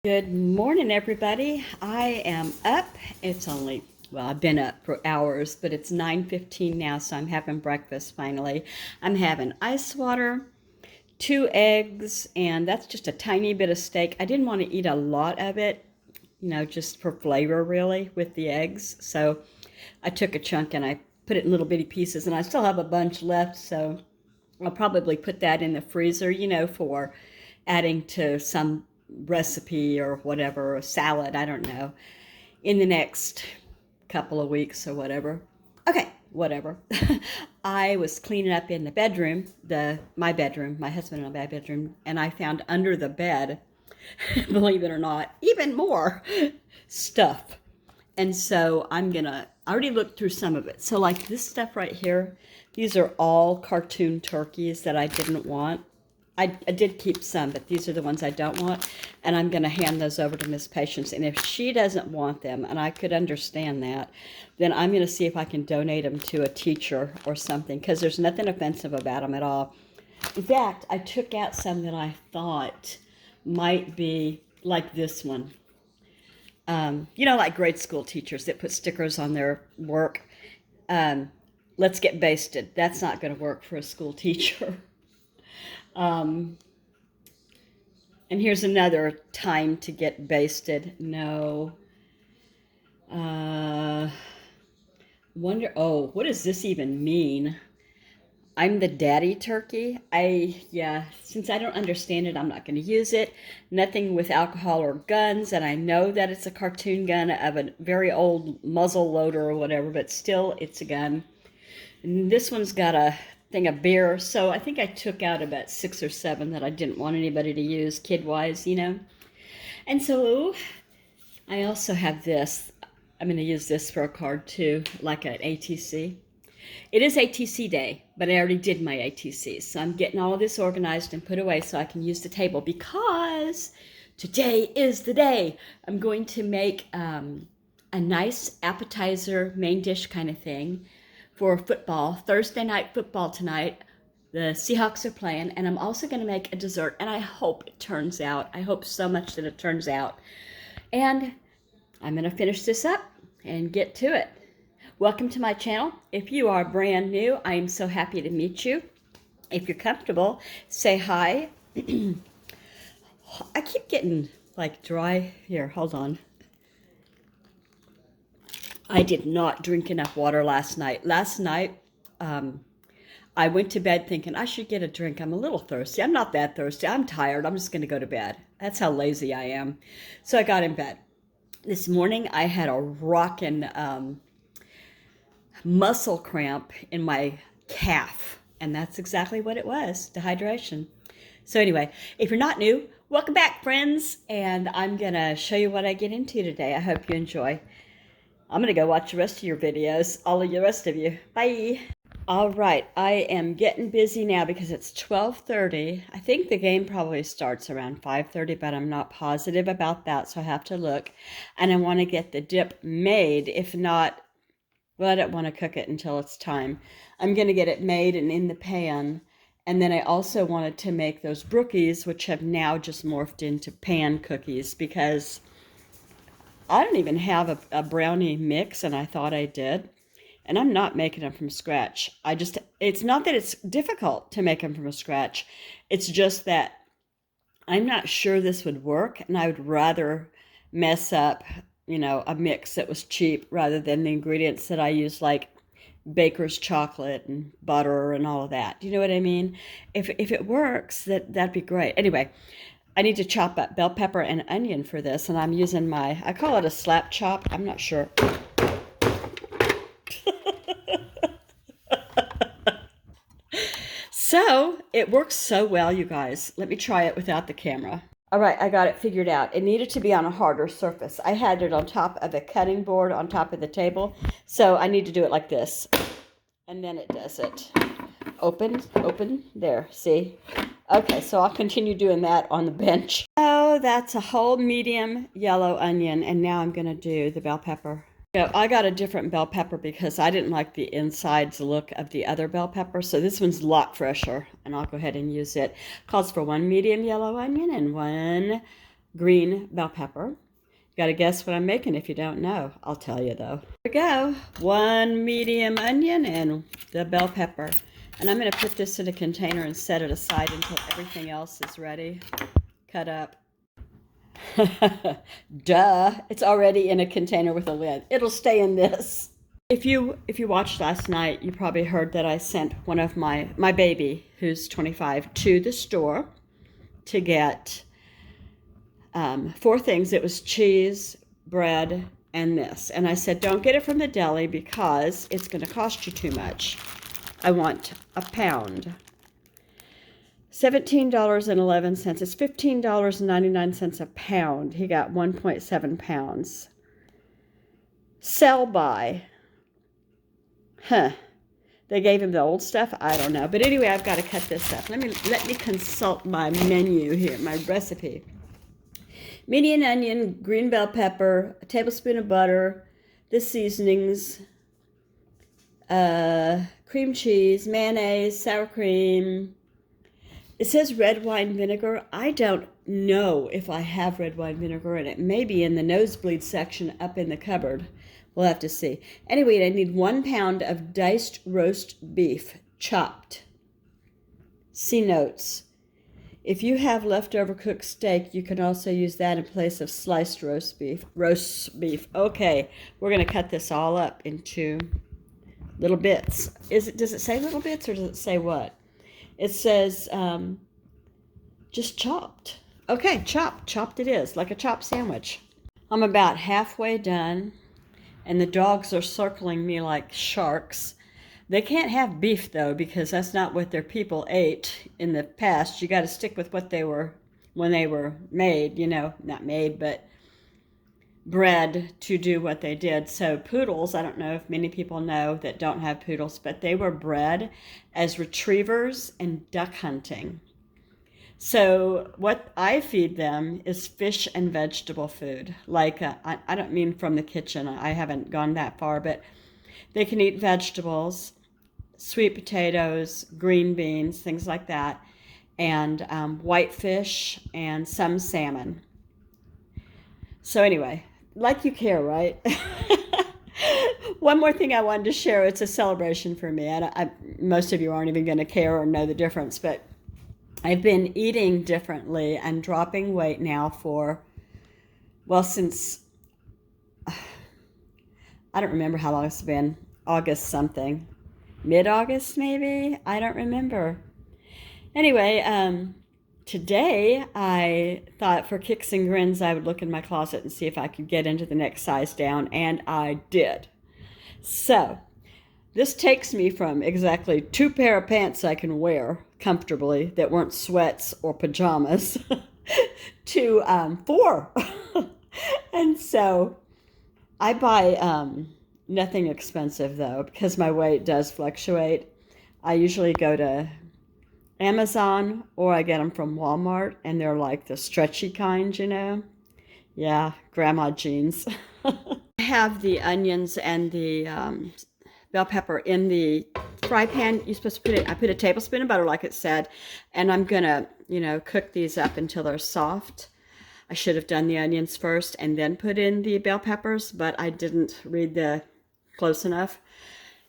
Good morning, everybody. I am up. I've been up for hours, but it's 9:15 now, so I'm having breakfast finally. I'm having ice water, 2 eggs, and that's just a tiny bit of steak. I didn't want to eat a lot of it, just for flavor, really, with the eggs. So I took a chunk and I put it in little bitty pieces, and I still have a bunch left, so I'll probably put that in the freezer, for adding to some recipe or whatever, a salad, I don't know, in the next couple of weeks or whatever. Okay, whatever. I was cleaning up in the bedroom, my bedroom, my husband and my bedroom, and I found under the bed, believe it or not, even more stuff. And so I already looked through some of it. So like this stuff right here, these are all cartoon turkeys that I didn't want. I did keep some, but these are the ones I don't want. And I'm going to hand those over to Miss Patience. And if she doesn't want them, and I could understand that, then I'm going to see if I can donate them to a teacher or something, because there's nothing offensive about them at all. In fact, I took out some that I thought might be like this one. Like grade school teachers that put stickers on their work. Let's get basted. That's not going to work for a school teacher. And here's another time to get basted. No. What does this even mean? I'm the daddy turkey. Since I don't understand it, I'm not going to use it. Nothing with alcohol or guns, and I know that it's a cartoon gun of a very old muzzle loader or whatever, but still, it's a gun. And this one's got a thing of beer, so I think I took out about 6 or 7 that I didn't want anybody to use, kid-wise, And so I also have this. I'm going to use this for a card too, like an ATC. It is ATC day, but I already did my ATC. So I'm getting all of this organized and put away so I can use the table, because today is the day. I'm going to make a nice appetizer, main dish kind of thing for football, Thursday night football tonight. The Seahawks are playing, and I'm also going to make a dessert, and I hope it turns out. I hope so much that it turns out. And I'm going to finish this up and get to it. Welcome to my channel. If you are brand new, I am so happy to meet you. If you're comfortable, say hi. I keep getting like dry here. Hold on. I did not drink enough water last night. I went to bed thinking I should get a drink. I'm a little thirsty. I'm not that thirsty. I'm tired. I'm just going to go to bed. That's how lazy I am. So I got in bed. This morning I had a rockin' muscle cramp in my calf, and that's exactly what it was, dehydration. So anyway, if you're not new, welcome back, friends, and I'm gonna show you what I get into today. I hope you enjoy. I'm gonna go watch the rest of your videos, all of the rest of you. Bye. All right, I am getting busy now because it's 12:30. I think the game probably starts around 5:30, but I'm not positive about that, so I have to look. And I want to get the dip made. If not, well, I don't want to cook it until it's time. I'm going to get it made and in the pan. And then I also wanted to make those brookies, which have now just morphed into pan cookies, because I don't even have a brownie mix, and I thought I did. And I'm not making them from scratch. It's not that it's difficult to make them from scratch. It's just that I'm not sure this would work, and I would rather mess up a mix that was cheap rather than the ingredients that I use, like baker's chocolate and butter and all of that. Do you know what I mean? If it works, that'd be great. Anyway, I need to chop up bell pepper and onion for this, and I'm using I call it a slap chop. I'm not sure. So it works so well, you guys. Let me try it without the camera. All right, I got it figured out. It needed to be on a harder surface. I had it on top of a cutting board on top of the table, so I need to do it like this. And then it does it. Open, there, see? Okay, so I'll continue doing that on the bench. Oh, that's a whole medium yellow onion, and now I'm going to do the bell pepper. I got a different bell pepper because I didn't like the insides look of the other bell pepper. So this one's a lot fresher, and I'll go ahead and use it. Calls for 1 medium yellow onion and 1 green bell pepper. Got to guess what I'm making if you don't know. I'll tell you though. Here we go. 1 medium onion and the bell pepper. And I'm going to put this in a container and set it aside until everything else is ready. Cut up. Duh. It's already in a container with a lid. It'll stay in this. If you watched last night, you probably heard that I sent one of my baby, who's 25, to the store to get 4 things. It was cheese, bread, and this. And I said, don't get it from the deli because it's going to cost you too much. I want a pound. $17.11. It's $15.99 a pound. He got 1.7 pounds. Sell by. They gave him the old stuff. I don't know. But anyway, I've got to cut this up. Let me consult my menu here, my recipe. Medium onion, green bell pepper, a tablespoon of butter, the seasonings, cream cheese, mayonnaise, sour cream. It says red wine vinegar. I don't know if I have red wine vinegar in it. Maybe in the nosebleed section up in the cupboard. We'll have to see. Anyway, I need 1 pound of diced roast beef, chopped. See notes. If you have leftover cooked steak, you can also use that in place of sliced roast beef. Okay, we're going to cut this all up into little bits. Does it say little bits or does it say what? It says just chopped. Okay, chopped it is, like a chopped sandwich. I'm about halfway done, and the dogs are circling me like sharks. They can't have beef, though, because that's not what their people ate in the past. You got to stick with what they were when they were made, not made, but bred to do what they did. So poodles, I don't know if many people know that don't have poodles, but they were bred as retrievers and duck hunting. So what I feed them is fish and vegetable food. Like, I don't mean from the kitchen. I haven't gone that far, but they can eat vegetables, sweet potatoes, green beans, things like that, and white fish and some salmon. So anyway, like you care, right? One more thing I wanted to share. It's a celebration for me. Most of you aren't even going to care or know the difference, but I've been eating differently and dropping weight now since, I don't remember how long it's been, August something. Mid-August maybe? I don't remember. Anyway, today I thought for kicks and grins I would look in my closet and see if I could get into the next size down, and I did. So this takes me from exactly 2 pair of pants I can wear comfortably that weren't sweats or pajamas to 4. And so I buy nothing expensive, though, because my weight does fluctuate. I usually go to Amazon or I get them from Walmart, and they're like the stretchy kind, Yeah, grandma jeans. I have the onions and the bell pepper in the fry pan. You're supposed to I put a tablespoon of butter, like it said, and I'm going to, cook these up until they're soft. I should have done the onions first and then put in the bell peppers, but I didn't read close enough.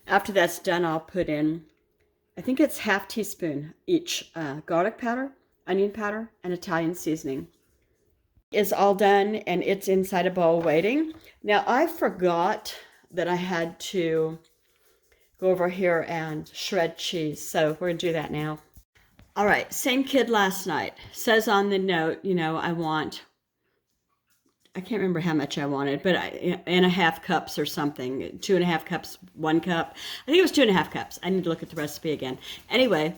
After that's done, I'll put in, I think it's half teaspoon each, garlic powder, onion powder, and Italian seasoning. Is all done, and it's inside a bowl waiting. Now, I forgot that I had to go over here and shred cheese, so we're going to do that now. All right, same kid last night. Says on the note, I can't remember how much I wanted, but 1.5 cups or something. 2.5 cups, 1 cup. I think it was 2.5 cups. I need to look at the recipe again. Anyway,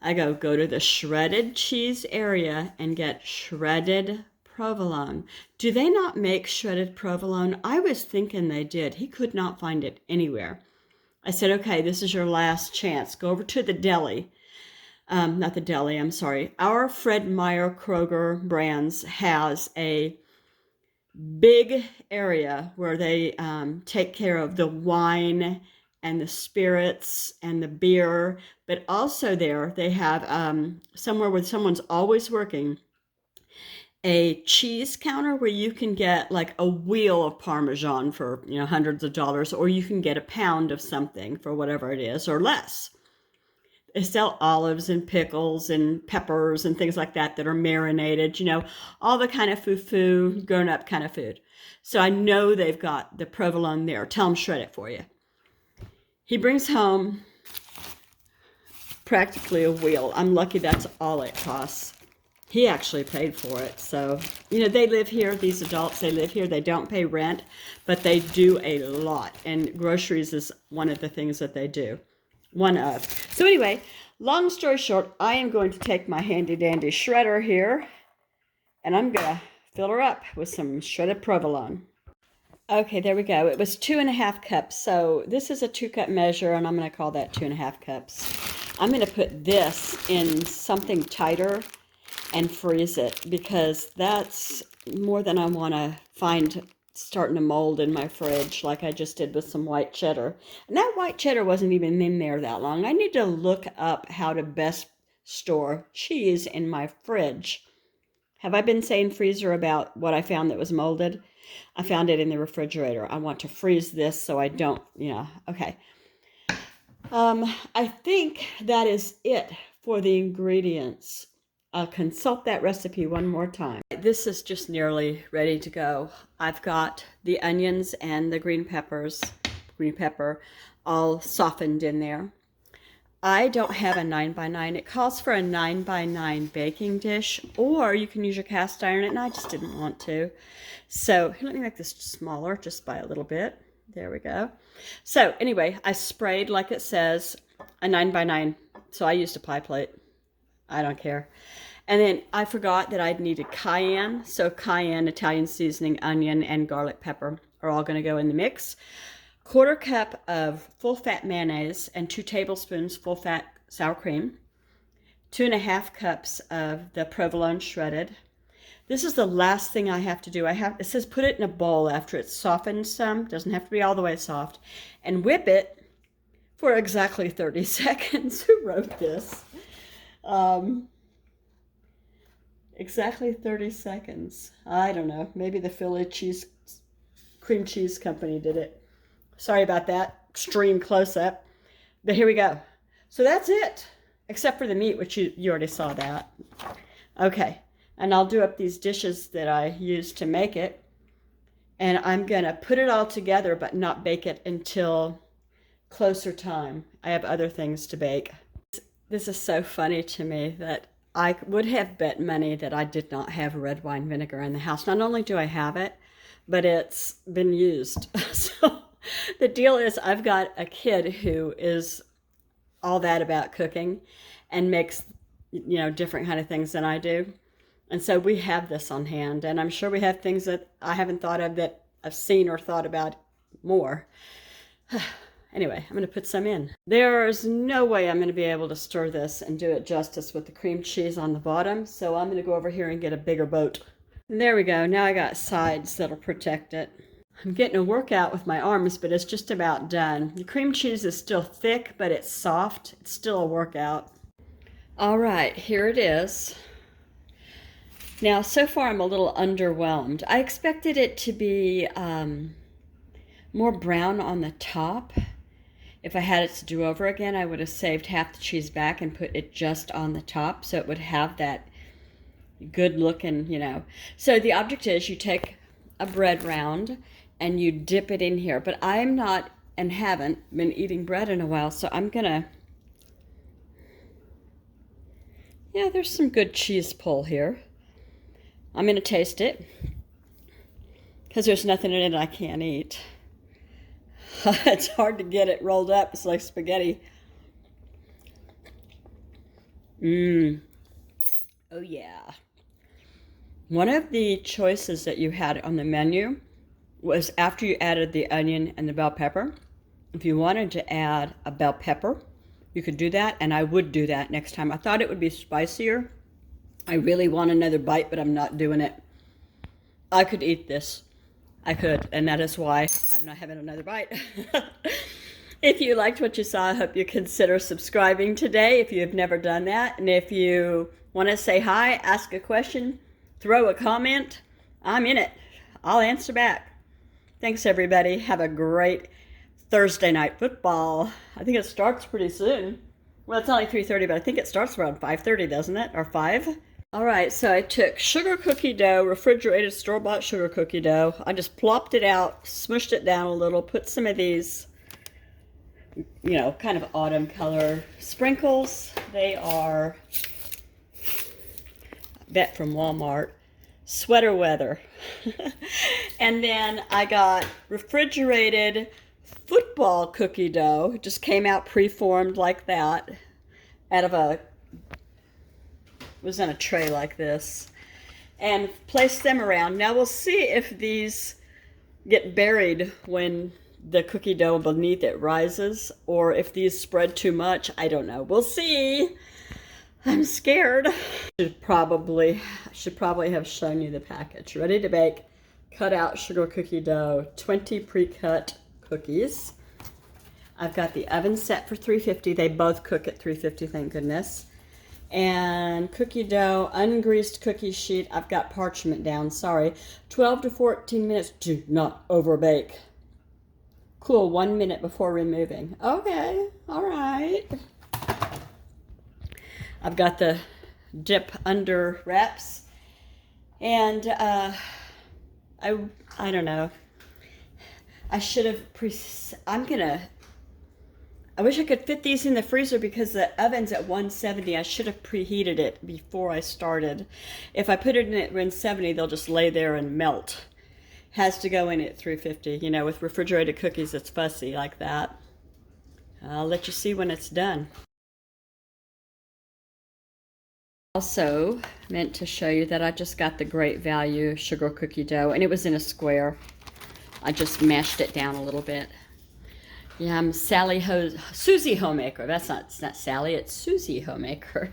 I go to the shredded cheese area and get shredded provolone. Do they not make shredded provolone? I was thinking they did. He could not find it anywhere. I said, okay, this is your last chance. Go over to the deli. Not the deli, I'm sorry. Our Fred Meyer Kroger Brands has a big area where they take care of the wine and the spirits and the beer, but also there they have somewhere where someone's always working, a cheese counter where you can get like a wheel of Parmesan for, hundreds of dollars, or you can get a pound of something for whatever it is or less. They sell olives and pickles and peppers and things like that are marinated, all the kind of foo-foo, grown-up kind of food. So I know they've got the provolone there. Tell them shred it for you. He brings home practically a wheel. I'm lucky that's all it costs. He actually paid for it. So, they live here. These adults, they live here. They don't pay rent, but they do a lot. And groceries is one of the things that they do. One of. So anyway, long story short, I am going to take my handy dandy shredder here, and I'm going to fill her up with some shredded provolone. Okay, there we go. It was 2.5 cups. So this is a 2-cup measure, and I'm going to call that 2.5 cups. I'm going to put this in something tighter and freeze it, because that's more than I want to find starting to mold in my fridge like I just did with some white cheddar. And that white cheddar wasn't even in there that long. I need to look up how to best store cheese in my fridge. Have I been saying freezer about what I found that was molded? I found it in the refrigerator. I want to freeze this so I don't, okay. I think that is it for the ingredients. I'll consult that recipe one more time. This is just nearly ready to go. I've got the onions and the green pepper, all softened in there. I don't have a 9x9. It calls for a 9x9 baking dish, or you can use your cast iron, and I just didn't want to. So let me make this smaller just by a little bit. There we go. So anyway, I sprayed, like it says, a 9x9. So I used a pie plate. I don't care. And then I forgot that I'd needed cayenne. So cayenne, Italian seasoning, onion, and garlic pepper are all going to go in the mix. 1/4 cup of full-fat mayonnaise and 2 tablespoons full-fat sour cream. 2.5 cups of the provolone shredded. This is the last thing I have to do. It says put it in a bowl after it's softened some. Doesn't have to be all the way soft. And whip it for exactly 30 seconds. Who wrote this? Exactly 30 seconds. I don't know. Maybe the Philly cream cheese company did it. Sorry about that extreme close-up. But here we go. So that's it. Except for the meat, which you already saw that. Okay. And I'll do up these dishes that I used to make it. And I'm going to put it all together, but not bake it until closer time. I have other things to bake. This is so funny to me that I would have bet money that I did not have red wine vinegar in the house. Not only do I have it, but it's been used. So the deal is I've got a kid who is all that about cooking and makes, different kind of things than I do. And so we have this on hand, and I'm sure we have things that I haven't thought of that I've seen or thought about more. Anyway, I'm going to put some in. There's no way I'm going to be able to stir this and do it justice with the cream cheese on the bottom, so I'm going to go over here and get a bigger boat. And there we go. Now I got sides that'll protect it. I'm getting a workout with my arms, but it's just about done. The cream cheese is still thick, but it's soft. It's still a workout. All right, here it is. Now, so far I'm a little underwhelmed. I expected it to be more brown on the top. If I had it to do over again, I would have saved half the cheese back and put it just on the top so it would have that good looking, So the object is you take a bread round and you dip it in here. But I'm not and haven't been eating bread in a while, so I'm gonna, there's some good cheese pull here. I'm gonna taste it because there's nothing in it I can't eat. It's hard to get it rolled up. It's like spaghetti. Oh yeah. One of the choices that you had on the menu was after you added the onion and the bell pepper. If you wanted to add a bell pepper, you could do that, and I would do that next time. I thought it would be spicier. I really want another bite, but I'm not doing it. I could eat this. I could, and that is why I'm not having another bite. If you liked what you saw, I hope you consider subscribing today if you have never done that. And if you want to say hi, ask a question, throw a comment, I'm in it. I'll answer back. Thanks, everybody. Have a great Thursday night football. I think it starts pretty soon. Well, it's only 3:30, but I think it starts around 5:30, doesn't it? Or 5? All right, so I took sugar cookie dough, refrigerated store-bought sugar cookie dough. I just plopped it out, smushed it down a little, put some of these, you know, kind of autumn color sprinkles. They are, I bet from Walmart, sweater weather. And then I got refrigerated football cookie dough. It just came out preformed like that out of a, was in a tray like this, and placed them around. Now we'll see if these get buried when the cookie dough beneath it rises, or if these spread too much. I don't know. We'll see. I'm scared. Should probably have shown you the package. Ready to bake, cut out sugar cookie dough, 20 pre-cut cookies. I've got the oven set for 350. They both cook at 350, thank goodness. And cookie dough, ungreased cookie sheet. I've got parchment down, sorry. 12 to 14 minutes. Do not overbake. Cool 1 minute before removing. Okay, all right. I've got the dip under wraps. And I don't know. I should have I wish I could fit these in the freezer because the oven's at 170. I should have preheated it before I started. If I put it in at 170, they'll just lay there and melt. Has to go in at 350. You know, with refrigerated cookies, it's fussy like that. I'll let you see when it's done. Also meant to show you that I just got the Great Value sugar cookie dough, and it was in a square. I just mashed it down a little bit. Yeah, I'm Susie Homemaker. It's not Sally, it's Susie Homemaker.